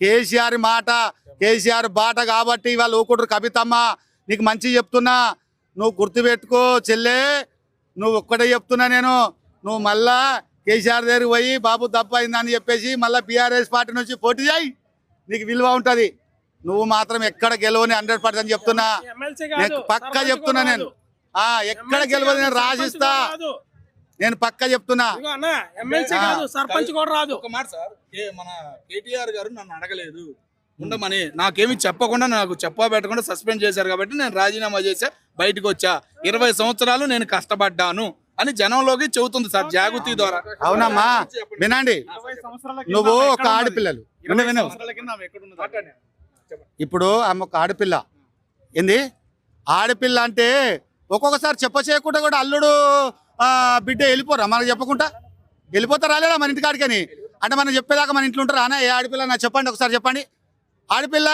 కేసీఆర్ మాట కేసీఆర్ బాట కాబట్టి ఇవాళ ఊకుంటారు. కవితమ్మ నీకు మంచి చెప్తున్నా, నువ్వు గుర్తుపెట్టుకో చెల్లే, నువ్వు ఒక్కటే చెప్తున్నా నేను, నువ్వు మళ్ళా కేసీఆర్ దగ్గరికి పోయి బాబు తప్పు అయిందని చెప్పేసి మళ్ళీ బీఆర్ఎస్ పార్టీ నుంచి పోటీ చేయి, నీకు విలువ ఉంటుంది. నువ్వు మాత్రం ఎక్కడ గెలవని 100% చెప్తున్నా, పక్కా చెప్తున్నా నేను. ఎక్కడ గెలవని నేను రాసిస్తా, నేను పక్కా చెప్తున్నా. సర్పంచ్ కూడా రాదు. ఒక మాట సార్, మన కేటీఆర్ గారు నన్ను అడగలేదు ఉండమని, నాకేమి చెప్పకుండా నాకు చెప్పబెట్టకుండా సస్పెండ్ చేశారు కాబట్టి నేను రాజీనామా చేసా, బయటకు వచ్చా. 20 సంవత్సరాలు నేను కష్టపడ్డాను అని జనంలోకి చెబుతుంది సార్ జాగృతి ద్వారా. అవునమ్మా, వినండి. నువ్వు ఒక ఆడపిల్లలు ఇప్పుడు ఆమె ఒక ఆడపిల్ల ఏంది, ఆడపిల్ల అంటే ఒక్కొక్కసారి చెప్పచేయకుండా కూడా అల్లుడు బిడ్డ వెళ్ళిపోరా మనకు చెప్పకుండా వెళ్ళిపోతారా లేదా మన ఇంటికాడికని? అంటే మనం చెప్పేదాకా మన ఇంట్లో ఉంటారా? ఏ ఆడపిల్ల నాకు చెప్పండి, ఒకసారి చెప్పండి. ఆడపిల్ల